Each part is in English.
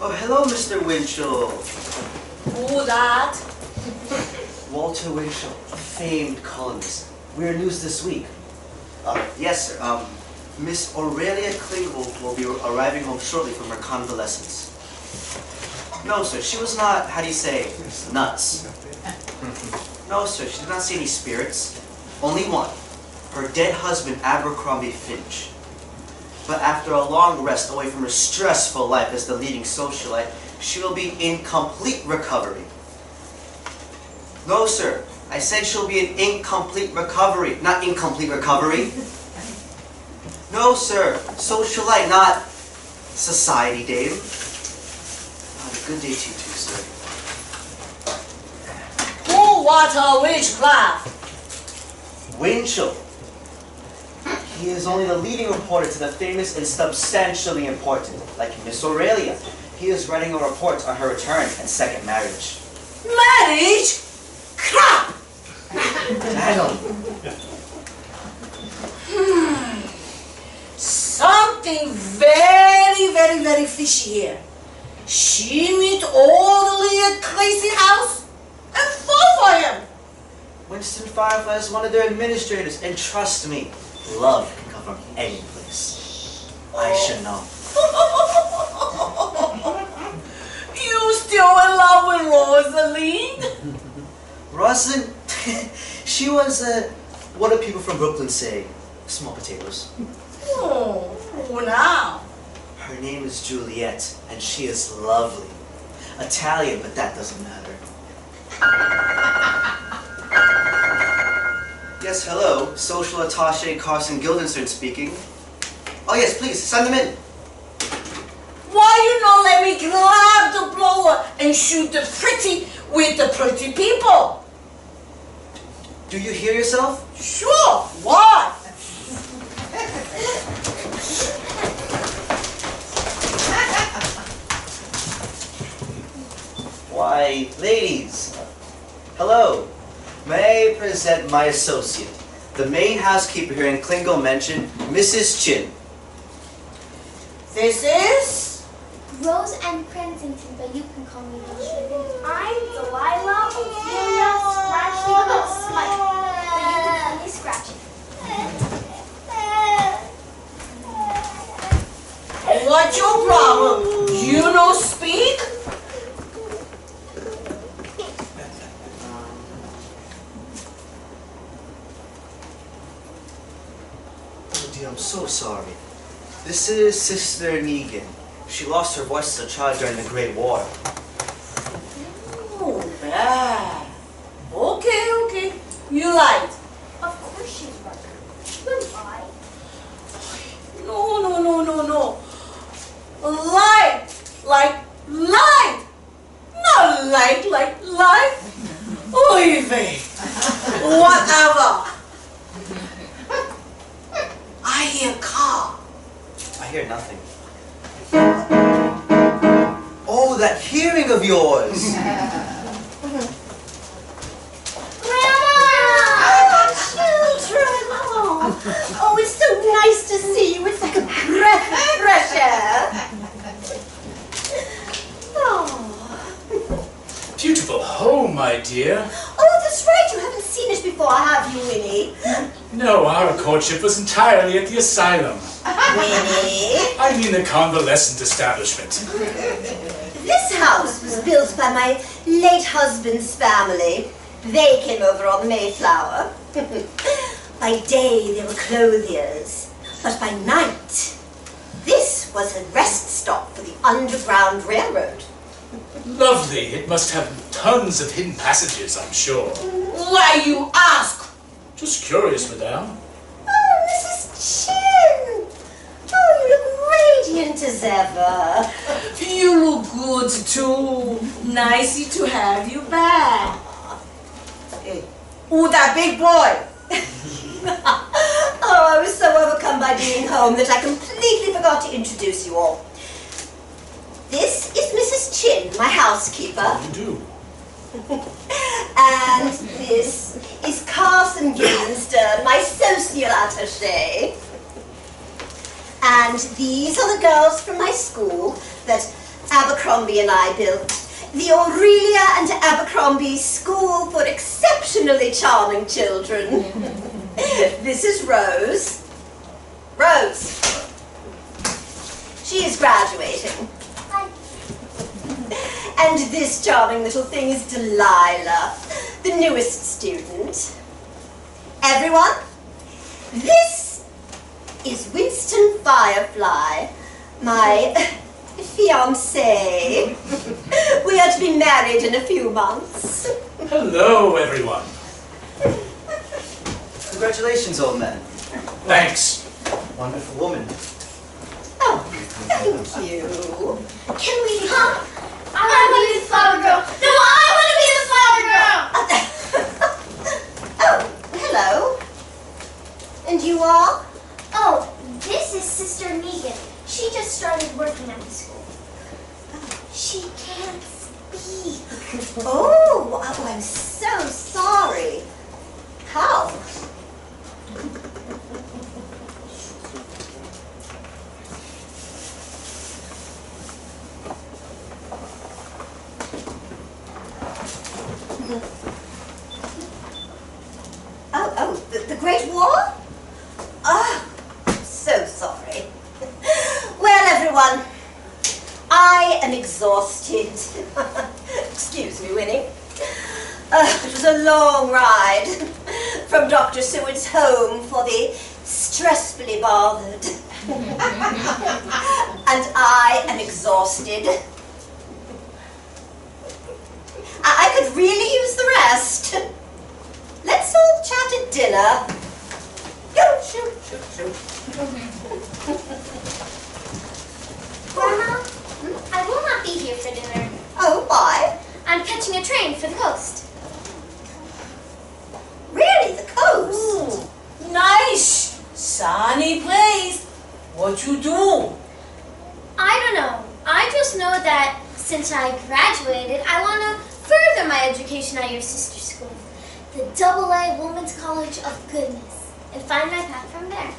Oh, hello, Mr. Winchell. Who that? Walter Winchell, a famed columnist. We're news this week. Yes, sir. Miss Aurelia Klingles will be arriving home shortly from her convalescence. No, sir, she was not, how do you say, nuts. No, sir, she did not see any spirits. Only one. Her dead husband, Abercrombie Finch. But after a long rest away from her stressful life as the leading socialite, she will be in complete recovery. No, sir. I said she'll be in incomplete recovery, not incomplete recovery. No, sir. Socialite, not society, Dave. Have a good day to you too, sir. Who water witchcraft? Winchell. He is only the leading reporter to the famous and substantially important, like Miss Aurelia. He is writing a report on her return and second marriage. Marriage? Crap! Daniel. Something very fishy here. She meet orderly at Crazy House and fall for him. Winston Firefly is one of their administrators, and trust me, love can come from any place. I should know. You still in love with Rosaline? Rosalind, she was, what do people from Brooklyn say? Small potatoes. Oh, now. Her name is Juliet, and she is lovely. Italian, but that doesn't matter. Yes, hello. Social Attaché Carson Guildenstern speaking. Oh yes, please, send them in. Why you not let me grab the blower and shoot the pretty with the pretty people? Do you hear yourself? Sure, why? Why, ladies, hello. May I present my associate, the main housekeeper here in Klingles Mansion, Mrs. Chin. This is? Rose and Kensington, but you can call me Rose. I'm Delilah, Ophelia, Scratchy, and Smite, but you can call me Scratchy. What's your problem? You no speak? Oh dear, I'm so sorry. This is Sister Negan. She lost her voice as a child during the Great War. Oh, bad. Okay. You lied. Of course she's right. You're right. No. Lied. Lied. Not like. Oy vey. Whatever. I hear car. I hear nothing. Oh, that hearing of yours! Children! Oh, it's so nice to see you. It's like a breath of fresh air. Oh. Beautiful home, my dear. Oh, that's right. You haven't seen it before, have you, Winnie? No, our courtship was entirely at the asylum. Winnie? I mean the convalescent establishment. This house was built by my late husband's family. They came over on the Mayflower. By day, they were clothiers, but by night, this was a rest stop for the Underground Railroad. Lovely. It must have tons of hidden passages, I'm sure. Why you ask? Just curious, madame. Oh, Mrs. Chin! Oh, you look radiant as ever. You look good too. Nice to have you back. Hey, who that big boy? Oh, I was so overcome by being home that I completely forgot to introduce you all. This is Mrs. Chin, my housekeeper. You do. And this is Carson Guildenstern, my social attaché. And these are the girls from my school that Abercrombie and I built. The Aurelia and Abercrombie School for Exceptionally Charming Children. This is Rose. Rose. She is graduating. Hi. And this charming little thing is Delilah, the newest student. Everyone, this is Winston Firefly, my fiancé. We are to be married in a few months. Hello, everyone. Congratulations, old man. Thanks. Wonderful woman. Oh, thank you. Can we come? I want to be the flower girl. No, I want to be the flower girl. Oh, hello. And you are? Oh, this is Sister Megan. She just started working at the school. She can't speak. Oh, I'm so sorry. How? The Great War? Oh, so sorry. Well, everyone, I am exhausted. Excuse me, Winnie. It was a long ride from Dr. Seward's home for the stressfully bothered. And I am exhausted. I could really use the rest. Let's all chat at dinner. Go, shoot. Grandma, I will not be here for dinner. Oh, why? I'm catching a train for the coast. Really, the coast? Ooh, nice. Sunny place. What you do? I don't know. I just know that since I graduated, I want to further my education at your sister's school, the AA Women's College of Goodness, and find my path from there.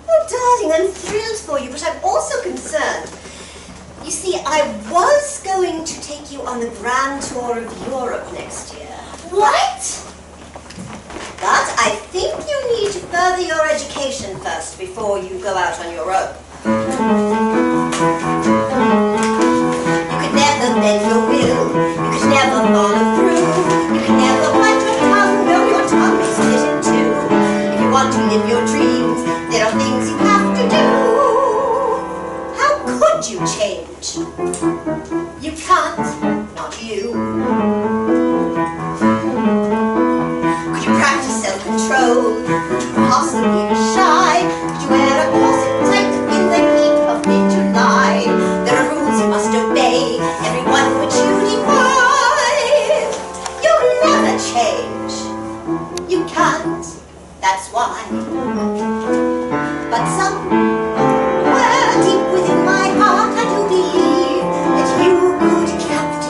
Oh, darling, I'm thrilled for you, but I'm also concerned. You see, I was going to take you on the grand tour of Europe next year. What? But I think you need to further your education first before you go out on your own. You could never bend your will. You could never follow through. You could never bite your tongue. No, your tongue is split in two. If you want to live your dreams, there are things you have to do. How could you change? You can't. Not you. Could you practice self-control? Could you possibly be shy? Could you wear a corset tight in the heat of mid-July? There are rules you must obey, every one which you defy. You'll never change. You can't, that's why. But somewhere deep within my heart I do believe that you could capture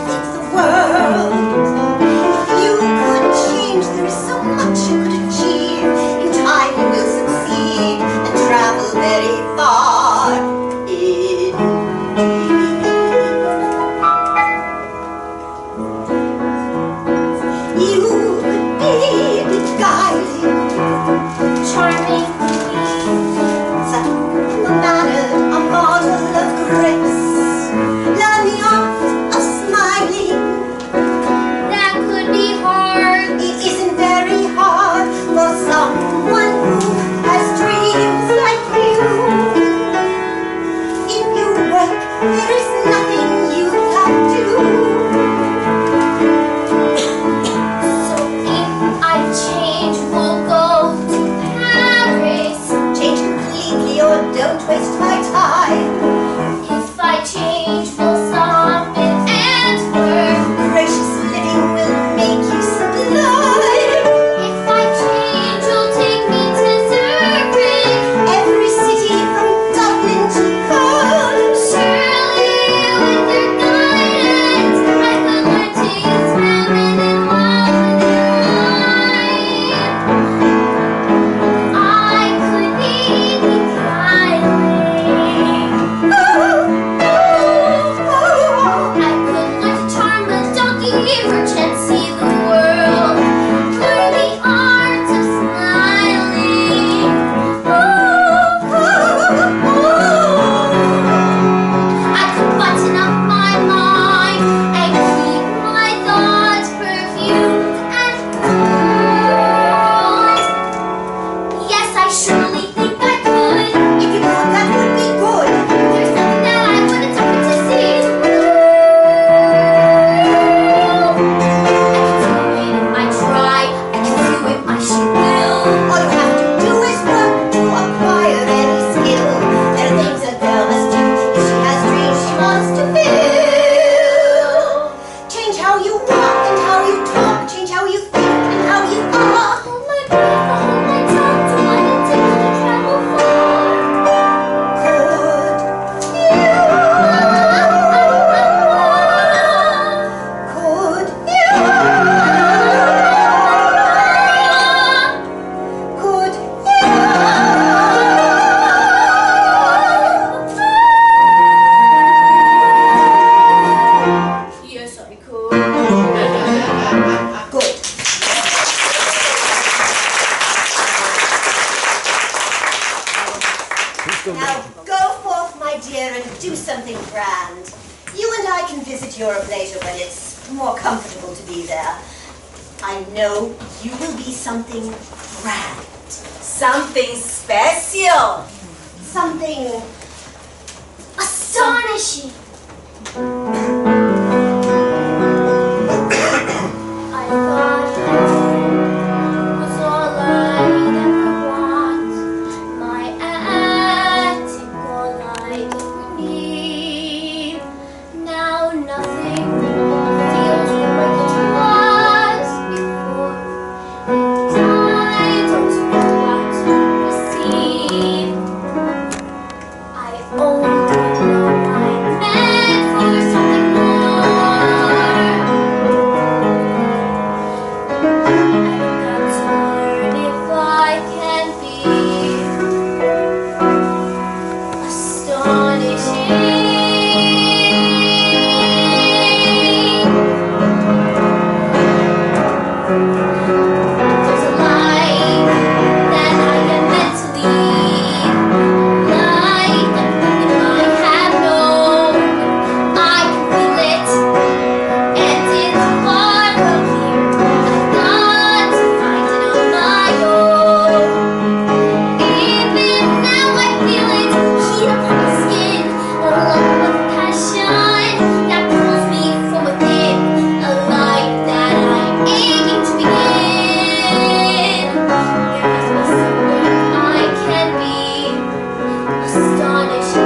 later when it's more comfortable to be there. I know you will be something grand. Something special. Something Astonishing. I thought home was all I'd ever want. My attic all I'd ever need. Now nothing feels the way it was before. And I don't know what to receive. I only know I'm meant for something more. I've got to learn if I can be There's a life that I am meant to lead, life that I have known. I can feel it, and it's far from here. I've got to find it on my own. Even now I feel it heat up on my skin, a love of passion that pulls me from within, a life that I'm aching to begin. There is something I can be, astonishing,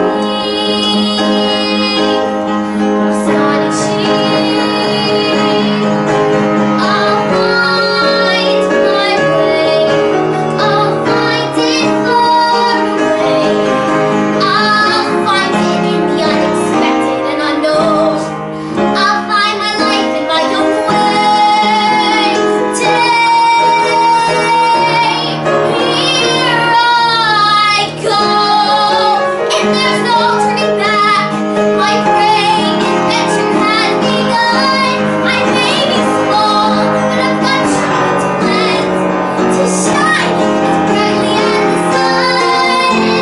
astonishing. I'll find my way, I'll find it far away. I'll find it in the unexpected, and I know I'll find my life in my own way. Here I go, and there's no turning back. My great adventure has begun. I may be small, but I've got giant plans to shine as brightly as the sun.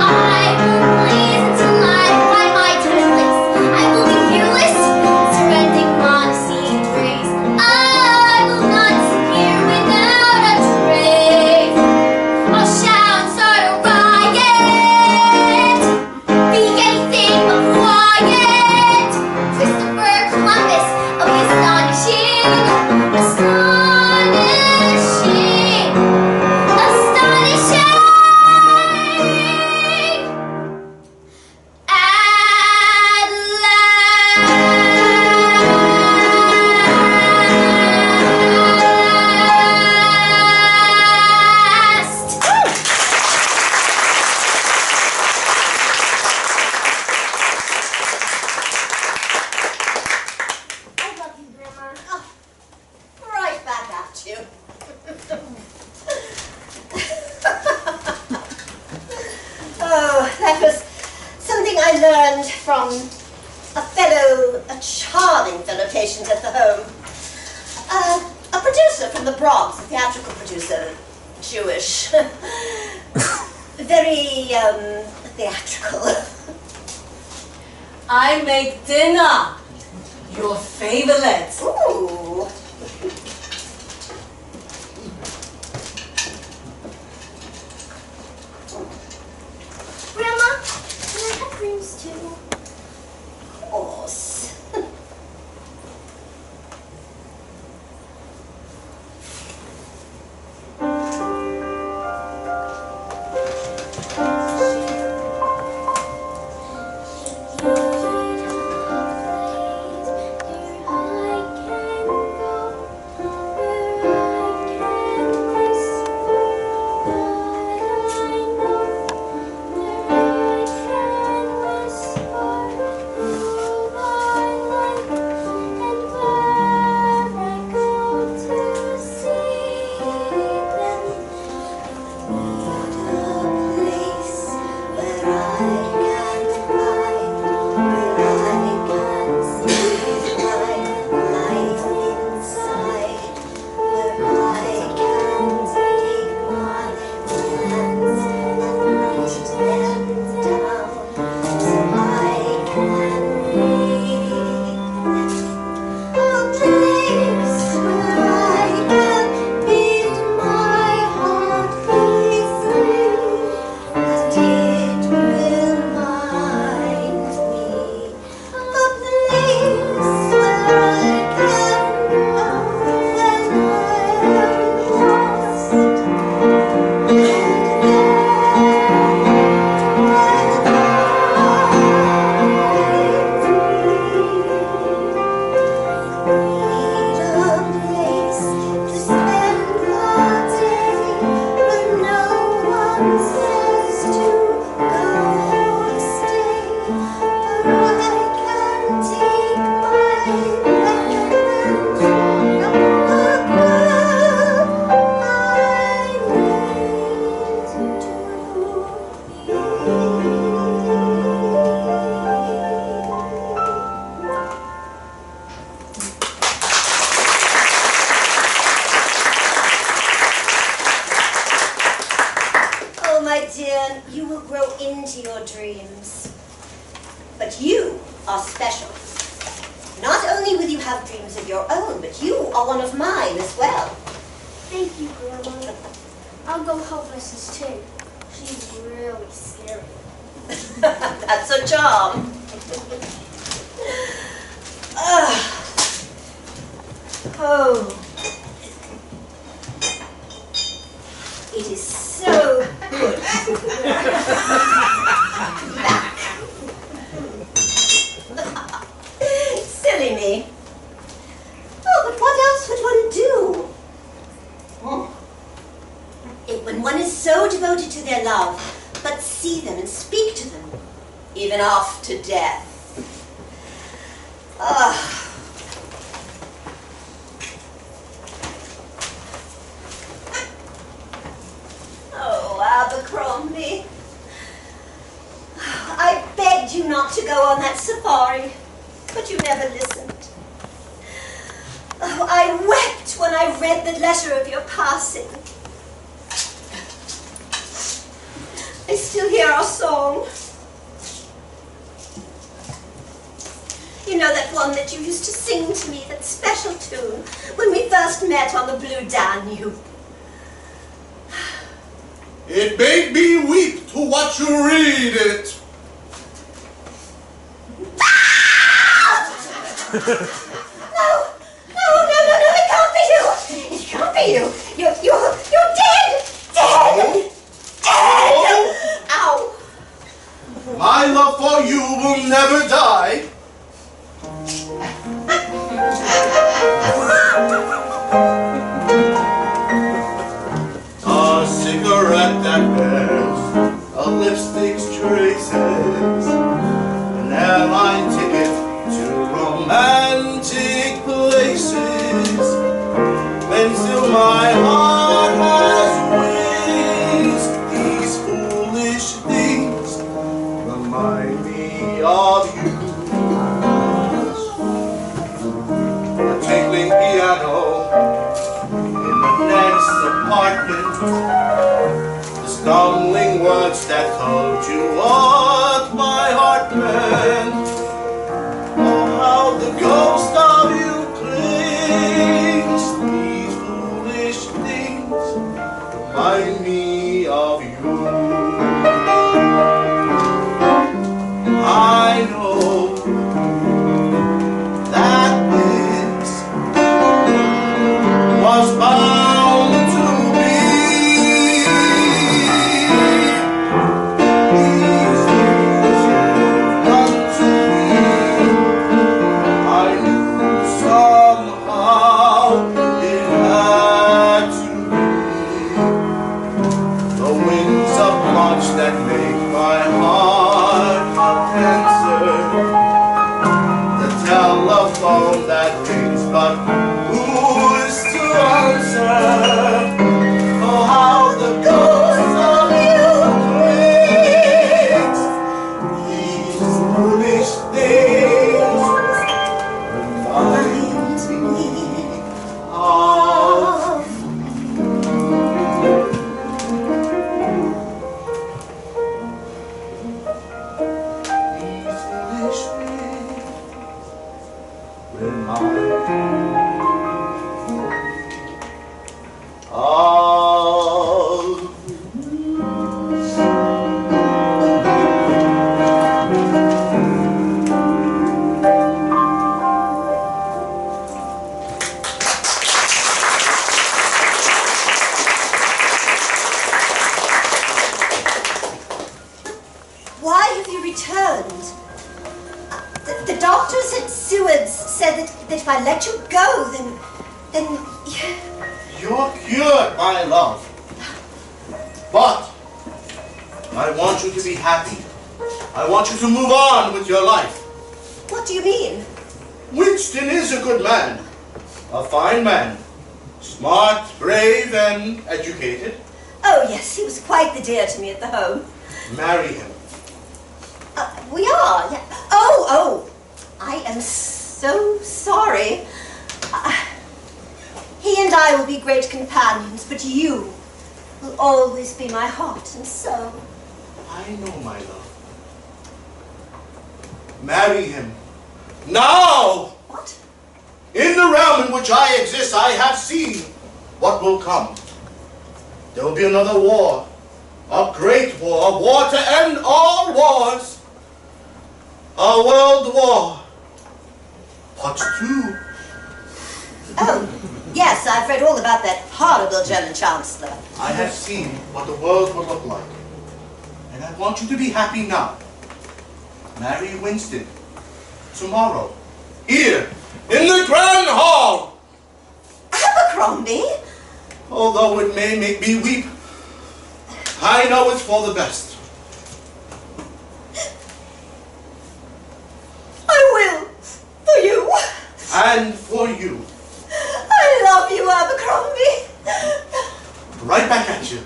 I will blaze until I find my timeless. I will be fearless, surrendering modesty and grace. I will not sit here without a trace. I'll shout, start a riot, be anything but quiet. Christopher Columbus of the astonishing, astonishing, astonishing. At last. I love you, Grandma. Oh, right back at you. Oh, that was something I learned from a charming fellow patient at the home. A producer from the Bronx, a theatrical producer, Jewish. Very, theatrical. I make dinner. Your favorite. Ooh. Grandma, can I have creams too? Of course. I Oh, my dear, you will grow into your dreams. But you are special. Not only will you have dreams of your own, but you are one of mine as well. Thank you, Grandma. I'll go help my sister too. She's really scary. That's a charm. Oh. It is so good. Back. Silly me. Oh, but what else would one do? When one is so devoted to their love, but see them and speak to them, even after death. Oh, Abercrombie. I begged you not to go on that safari, but you never listened. Oh, I wept when I read the letter of your passing. I still hear our song. You know that one that you used to sing to me, that special tune, when we first met on the Blue Danube. It made me weep to watch you read it. No, it can't be you. It can't be you. You're dead. Dead. Dead. Ow. My love for you will never die. A cigarette that bears a lipstick's traces, an airline ticket to romantic places, when still my heart has wings. These foolish things remind me of you. A tinkling piano in the next apartment, the stumbling words that told you what my heart meant. Oh, how the ghost of you clings. These foolish things remind me of you. I know that this was bound to be. These things come to me. I knew somehow it had to be. The winds of March that make my heart a cancer. The telephone that rings, but who is to answer? Oh, how the ghost of you clings. These foolish things remind me of these foolish things remind me of Why have you returned? The doctors at Seward's said that if I let you go, then You're cured, my love. But I want you to be happy. I want you to move on with your life. what do you mean? Winston is a good man, a fine man, smart, brave, and educated. Oh, yes, he was quite the dear to me at the home. Marry him. We are, yeah. Oh, I am so sorry. He and I will be great companions, but you will always be my heart and soul. I know, my love. Marry him. Now! What? In the realm in which I exist, I have seen what will come. There will be another war. A great war. A war to end all wars. A world war. Part 2. Oh, yes, I've read all about that horrible German chancellor. I have seen what the world will look like. And I want you to be happy now. Marry Winston. Tomorrow. Here. In the Grand Hall. Abercrombie? Although it may make me weep, I know it's for the best. I will. For you. And for you. I love you, Abercrombie. Right back at you.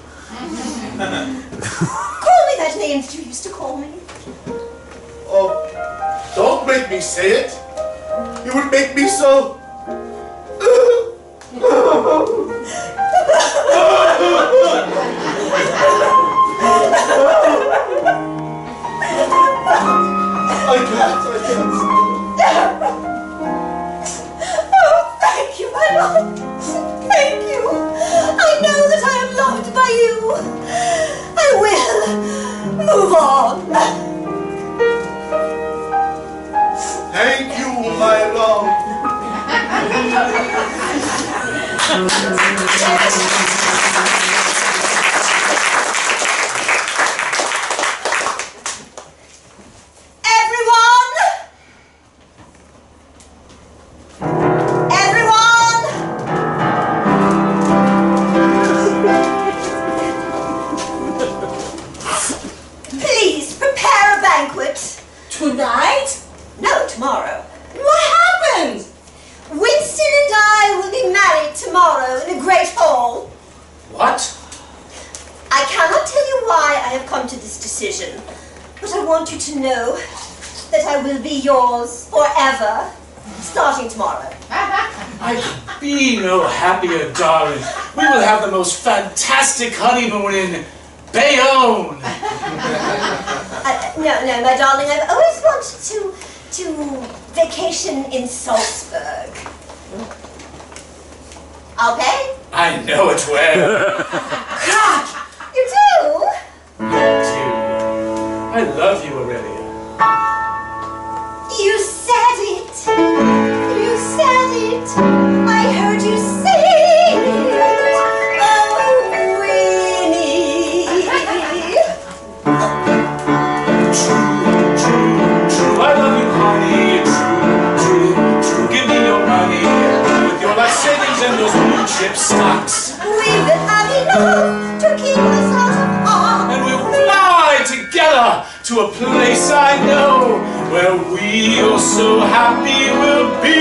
Call me that name that you used to call me. Oh, don't make me say it. You would make me so... I can't. Oh, thank you, my love. Thank you. I know that I am loved by you. I will move on. Thank you, my love. Tonight? No, tomorrow. What happened? Winston and I will be married tomorrow in the Great Hall. What? I cannot tell you why I have come to this decision, but I want you to know that I will be yours forever, starting tomorrow. I could be no happier, darling. We will have the most fantastic honeymoon in Bayonne. No, my darling, I've always wanted to vacation in Salzburg. I'll pay? I know it well. God, you do? I do. I love you, Aurelia. You said it. You said it. I heard you say it. Oh, Winnie. True, I love you, honey. True, give me your money. With your life savings and those blue chip stocks. We've been having enough to keep us out of harm. And we'll fly together to a place I know where we are so happy we'll be.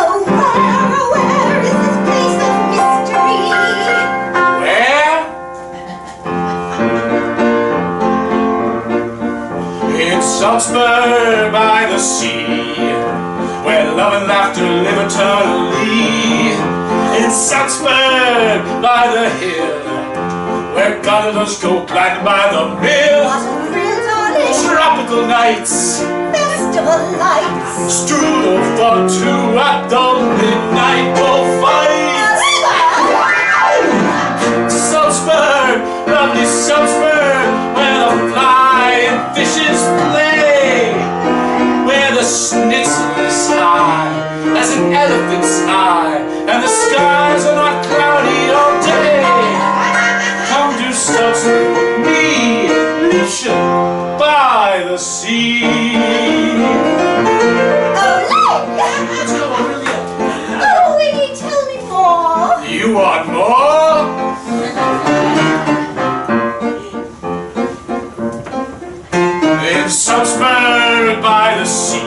Oh, where is this place of mystery? Where? In Salzburg by the sea, where love and laughter live eternally. In Salzburg by the hill, where gondolas go gliding by the mill. What a thrill, darling. Tropical nights, Festival lights. strudel for two at the midnight bullfight. Salzburg, lovely Salzburg, where the flying fishes play, where the schnitzel is high as an elephant's eye, and the skies are not cloudy all day. Come to Salzburg with me, Liebchen, by the sea. Let's go, Aurelia. Oh, Winnie, tell me more. You want more? In Salzburg by the sea,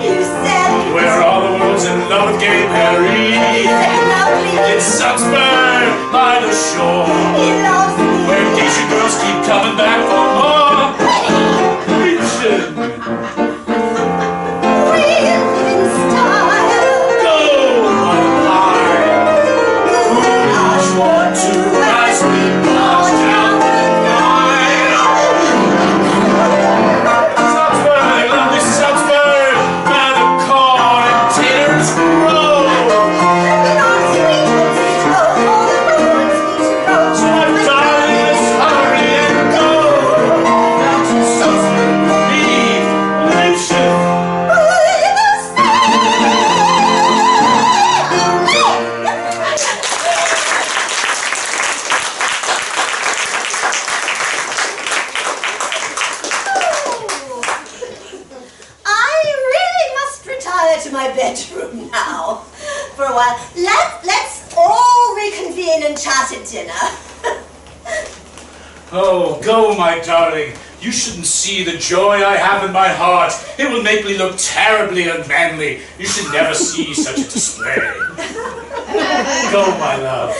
You said it. where all the world's in love with gay Perry. You said it loudly. In Salzburg by the shore, He loves me. where geisha girls keep coming back for more. Liebchen. Winnie. to my bedroom now for a while. Let's all reconvene and chat at dinner. Oh, go, my darling. You shouldn't see the joy I have in my heart. It will make me look terribly unmanly. You should never see such a display. Go, my love.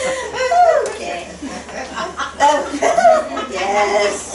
Okay. Yes.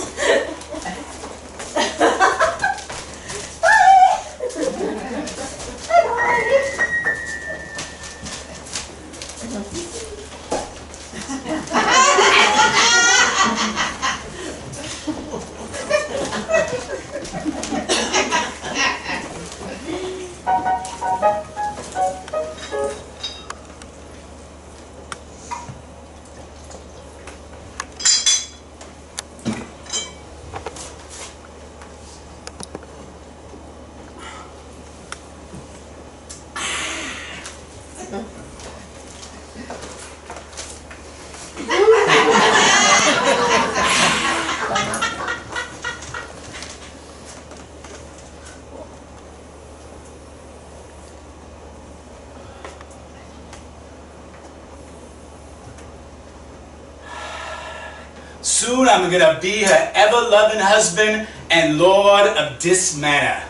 Soon I'm gonna be her ever-loving husband and lord of this manor.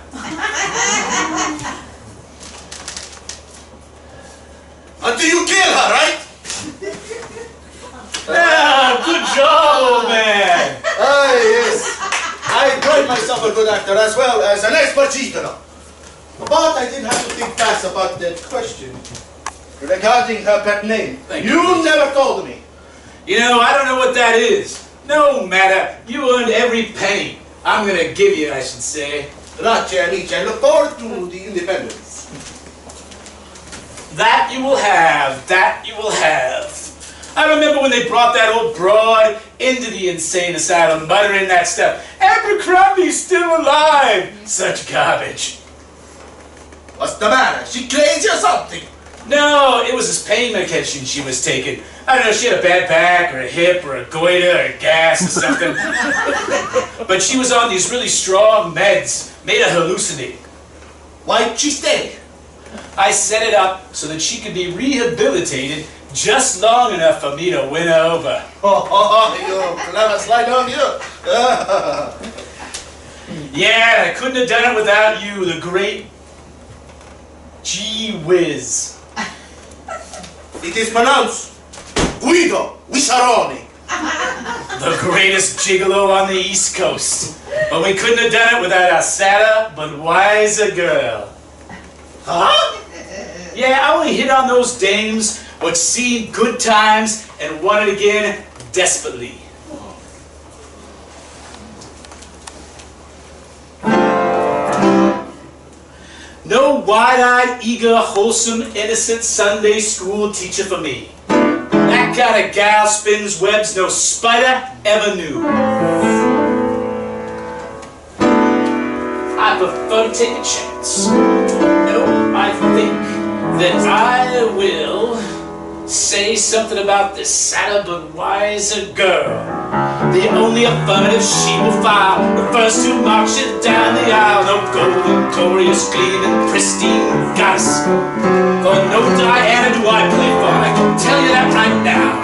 Until you kill her, right? Yeah, good job, old man. Ah, yes. I pride myself a good actor as well as an expert cheater. But I didn't have to think fast about that question. Regarding her pet name, you never told me. You know, I don't know what that is. No matter. You earned every penny. I'm gonna give you, I should say. Grazie, amici. I look forward to the independence. That you will have. That you will have. I remember when they brought that old broad into the insane asylum, muttering that stuff. Abercrombie's still alive. Such garbage. What's the matter? She crazy or something? No, it was this pain medication she was taking. I don't know, she had a bad back, or a hip, or a goiter, or gas, or something. But she was on these really strong meds, made her hallucinate. Why'd she stay? I set it up so that she could be rehabilitated just long enough for me to win her over. Oh, you clever slide on you. Yeah, I couldn't have done it without you, the great gee whiz. It is pronounced Guido Wisaroni. The greatest gigolo on the East Coast. But we couldn't have done it without a sadder but wiser girl. Huh? Yeah, I only hit on those dames what seen good times and wanted again desperately. No wide-eyed, eager, wholesome, innocent Sunday school teacher for me. That kind of gal spins webs no spider ever knew. I prefer to take a chance. No, I think that I will say something about this sadder but wiser girl. The only affirmative she will file refers to marching down the aisle. No golden, glorious, gleaming, pristine goddess. For no Diana do I play for, I can tell you that right now.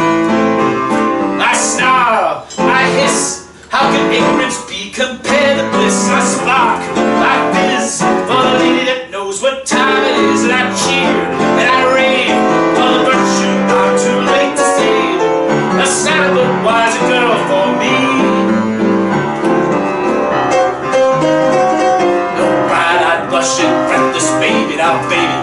I snarl, I hiss, how can ignorance be compared to bliss? I spark, I fizz, for the lady that knows what time it is. And I cheer, and I rave, for the virtue I'm too late to save. A sadder but wiser girl for me. No bright-eyed, blushing, breathless baby, now baby.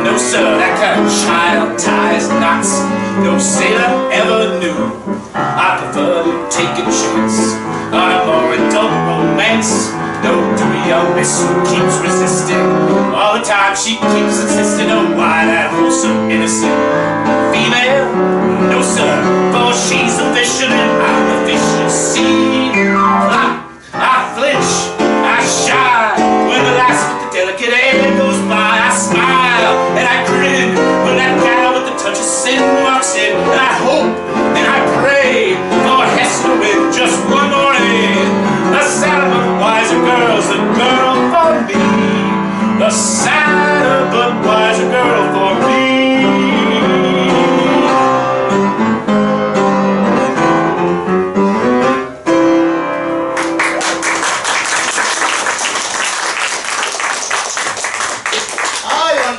No sir, that kind of child ties knots no sailor ever knew. I prefer to take a chance on a more adult romance. No dewy young miss who keeps resisting. All the time she keeps insisting. Oh, why that wholesome, innocent female? No sir, for she's the fisherman, I'm the fish you see. I flinch, I shy when the last with the delicate air goes by. I smile and I grin when that gal with the touch of sin walks in. And I hope and I pray for Hester with just one more in. The sadder but wiser girl's the girl for me. The sadder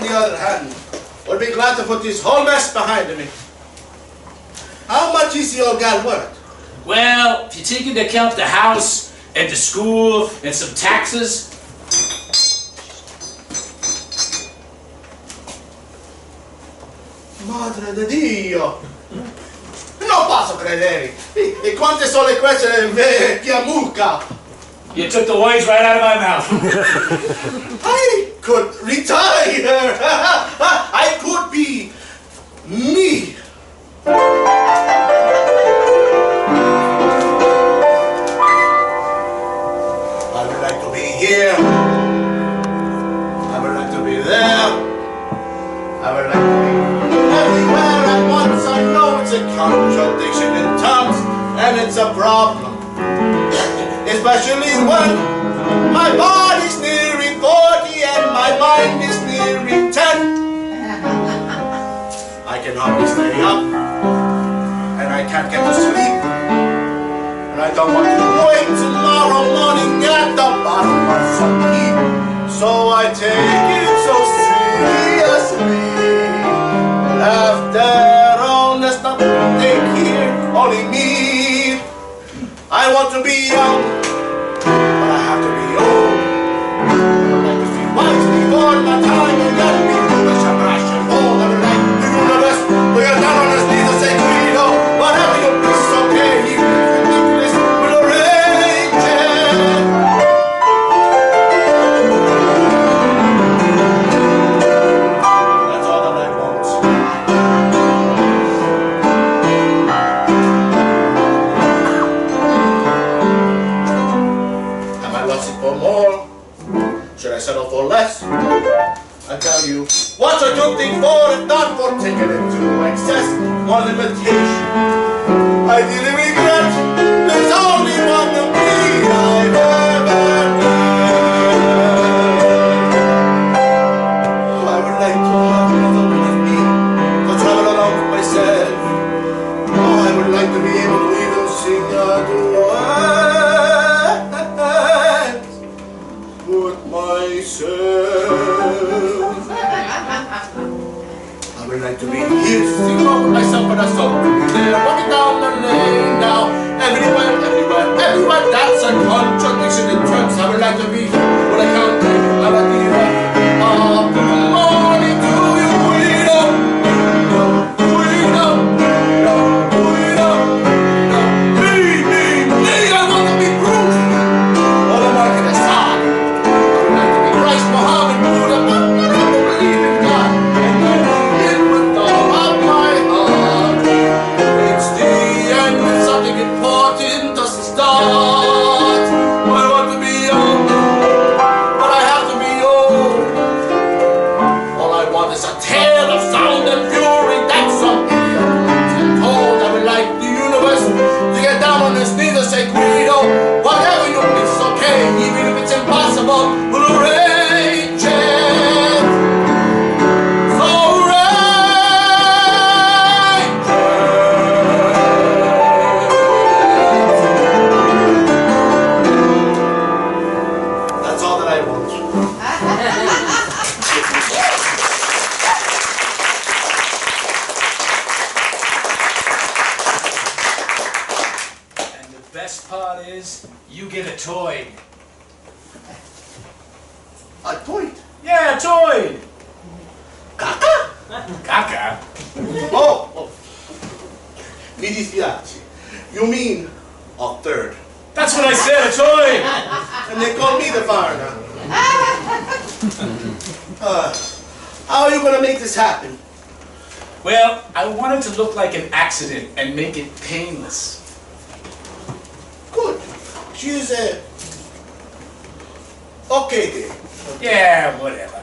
the other hand, would be glad to put this whole mess behind me. How much is the old gal worth? Well, if you take into account the house and the school and some taxes. Madre de Dio! Non posso credere! E quante sono le queste vecchia mucca! You took the words right out of my mouth. I could retire! I could be me! I would like to be here. I would like to be there. I would like to be everywhere at once. I know it's a contradiction in terms, and it's a problem. Especially when my body's nearing 40 and my mind is nearing 10. I can hardly stay up, and I can't get to sleep. And I don't want to wake tomorrow morning at the bottom of some heap. So I take it so seriously. After all, there's nothing here, only me. I want to be young, but I have to be old. I like to feel wise before my time, and yet be foolish and rash and bold. I would like the universe to get down on his knees and say, Guido, whatever you do is okay, even if it's ridiculous, we'll arrange it. That's all that I want. Am I lusting for more? Should I settle for less? I tell you, what's a good thing for if not for taking it to excess? One limitation I really regret. There's only one of me I've ever known. I would like to have another one of me to travel along with myself. Oh, I would like to be able to even sing a duet with myself. I would like to be here, sing along with myself, but I saw there, walking down the lane now. Everywhere, everywhere, everywhere, that's a contradiction in terms. I would like to be when I count it. I like to hear of the morning to you, Guido. Guido, Guido, me, I want to be Bruce. All the market aside, I would like to be Christ, Muhammad, Buddha, but I don't believe in God. And I believe it with all of my heart. It's the end when something important doesn't start. I want to be young, but I have to be old. All I want is a tale of sound and fury. That's something I'm told. I would like the universe to get down on its knees and say, Guido, whatever you do is okay, even if it's impossible, we'll arrange it. So arrange it. That's all that I want. And the best part is, you get a toy. A toy. Yeah, a toy. Caca? Caca. Oh. Mi dispiace. You mean a third. That's what I said, a toy. And they call me the foreigner. How are you going to make this happen? Well, I wanted to look like an accident and make it painless. Good. She's okay then. Yeah, whatever.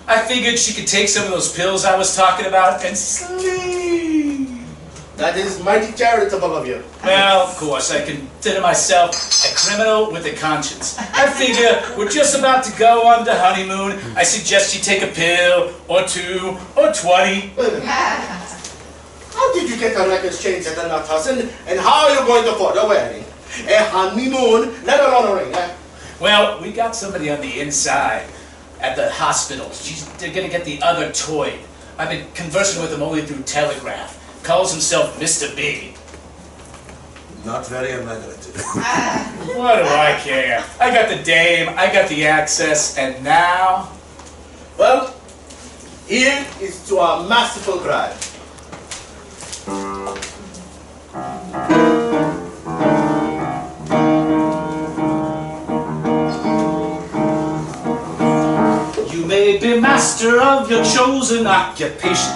I figured she could take some of those pills I was talking about and sleep. That is mighty charitable of you. Well, of course, I consider myself a criminal with a conscience. I figure we're just about to go on the honeymoon. I suggest you take a pill, or 2, or 20. Wait a minute. How did you get the records changed at the nut house? And how are you going to afford a wedding? A honeymoon, let alone a ring, eh? Well, we got somebody on the inside. at the hospital. They're gonna get the other toy. I've been conversing with him only through telegraph. Calls himself Mr. Big. Not very imaginative. What do I care? I got the dame, I got the access, and now... Well, here is to our masterful bride. You may be master of your chosen occupation,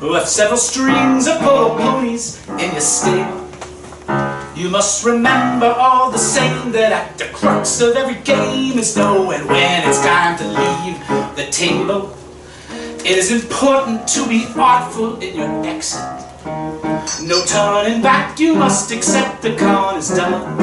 with several strings of polo ponies in your stable. You must remember all the same that at the crux of every game is knowing when it's time to leave the table. It is important to be artful in your exit. No turning back, you must accept the con is done.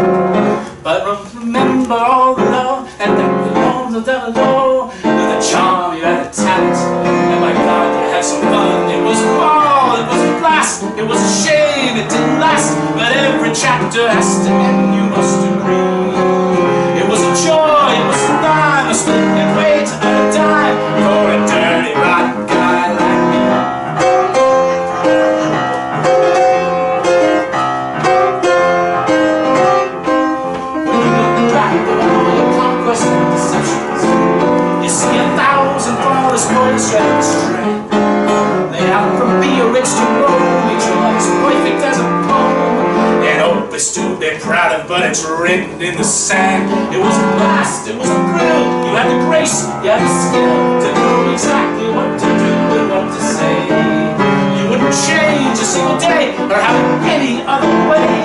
But remember all the love and that belongs to the low. The charm, you had a talent, and my God, you had some fun. It was a ball, it was a blast, it was a shame, it didn't last. But every chapter has to end, you must agree. It was a joy, it was a dime, a splendid way to earn a dime for a dirty, rotten guy like me. When you look back at all your conquests and deceptions, you see 1,000 forest boys ready to stray. They out from Biarritz to Rome, each one as perfect as a poem. An opus to be proud of, but it's written in the sand. It was a blast, it was a thrill. You had the grace, you had the skill to know exactly what to do and what to say. You wouldn't change a single day or have it any other way.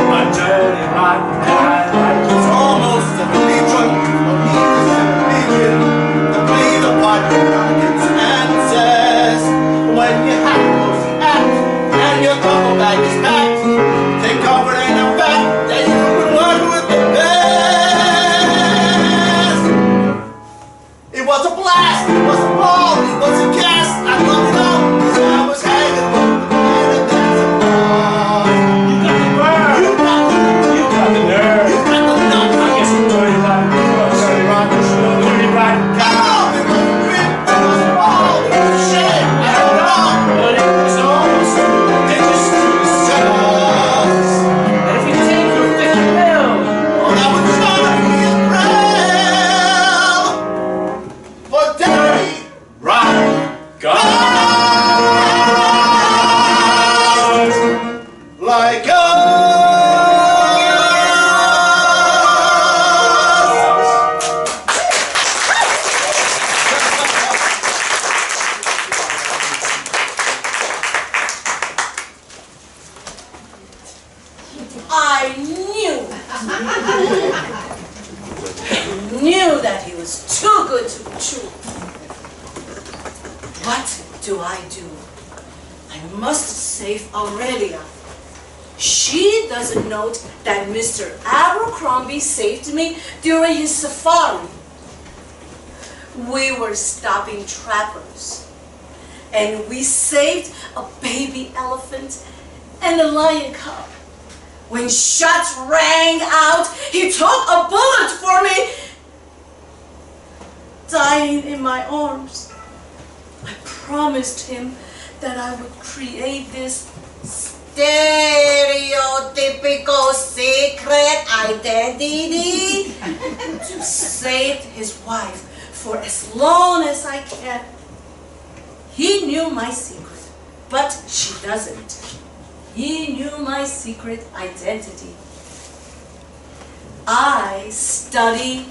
A dirty, rotten guy like you. It's almost a religion for me to play the part of Americans and says when you have close act and your couple bag is packed, take comfort in the fact that you've been one with the best. It was a blast, it was a ball, it was a gas. I love it all, 'cause I was hanging from the man and that's a ball. You got the nerve, You got the you got the nerve. you got the nut. I guess I'm dirty, rotten, dirty, rotten, dirty, rotten guy. Come on, it was a rip, it was a ball, it was a shit. I don't know. But it was almost prodigious to yourselves. And if you take your 50 mil, Oh, that would surely be a thrill for dirty rotten guy. like us. I knew that he was too good to be true. What do? I must save Aurelia. She doesn't know that Mr. Abercrombie saved me during his safari. We were stopping trappers, and we saved a baby elephant and a lion cub. When shots rang out, he took a bullet for me, dying in my arms. I promised him that I would create this stereotypical secret identity to save his wife for as long as I can. He knew my secret, but she doesn't. He knew my secret identity. I study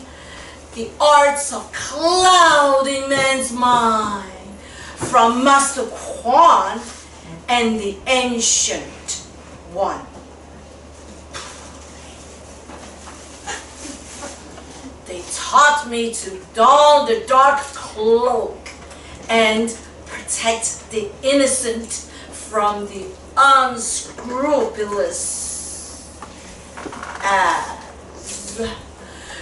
the arts of clouding men's mind from Master Kwan and the Ancient One. They taught me to don the dark cloak and protect the innocent from the unscrupulous. As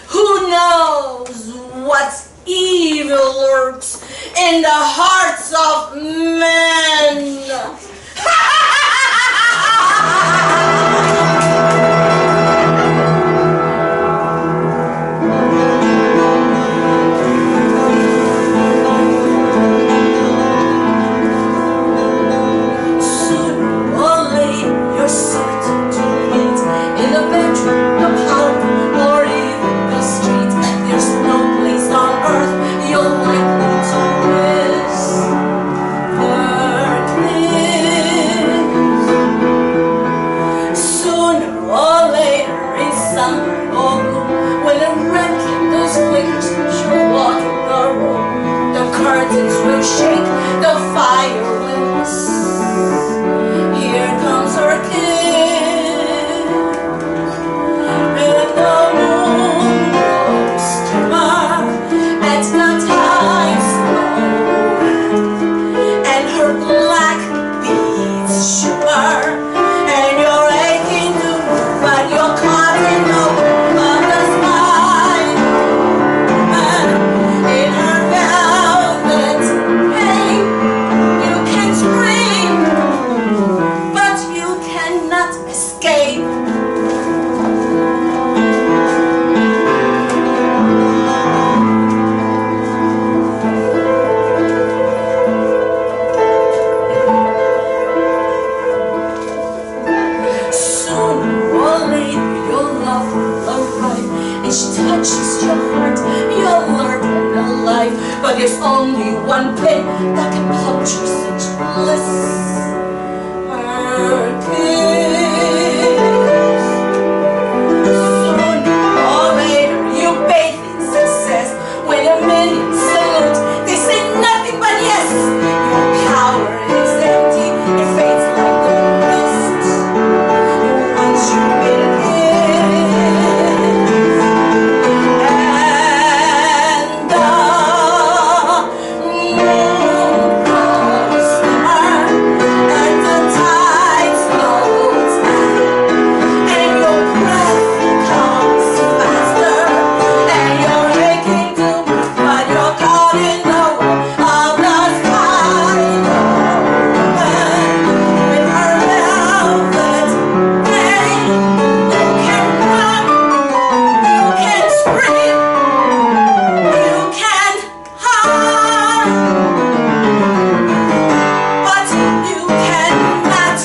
who knows what evil lurks in the hearts of men? you shake, the fire will hiss. Here comes her king, and the moon grows dimmer at the tide's flow, and her black beads shimmer, and you're aching to move, but you're caught in the womb of the sky. In her velvet hair, you can scream, but you cannot escape. Sooner or later, your love will arrive, and she touches your heart. You'll learn in life, but there's only one pain that can puncture such bliss. Her kiss. Sooner or later, you bathe in success. When your minions salute, they say nothing but yes. Your power is empty, it fades like the mist. Once you made a kiss, and the moon grows dimmer, and the tide slows down, and your breath comes faster, and you're aching to move, but you're caught in the womb of the sky. With her velvet hair, you can run, you can scream, you can hide, but you cannot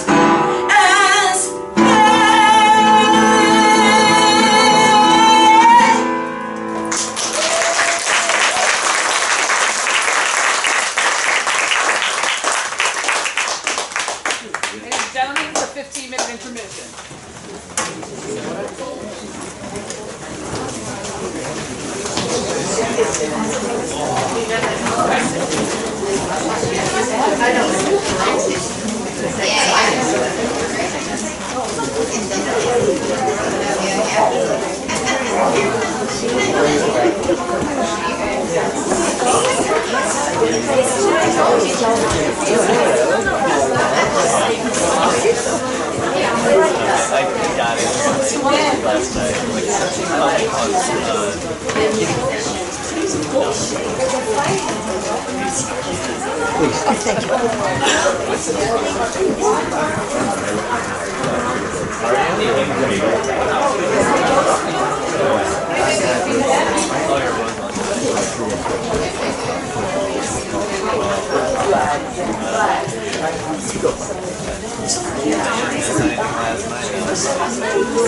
Ladies and gentlemen, the 15-minute intermission. I got it last night. Like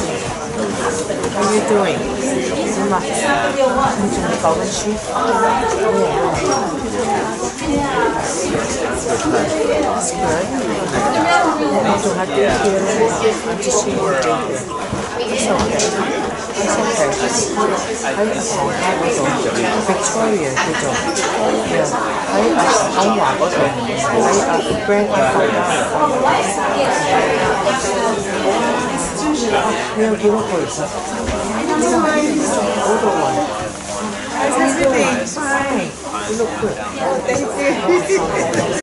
How are you doing? That's good. Not too hard to hear. I'm just seeing you. It's okay. It's okay. Victoria, 그죠?喺廣華嗰度，喺Grand你有幾多個其實？嗰度啊！Fine. You look good. Thank you.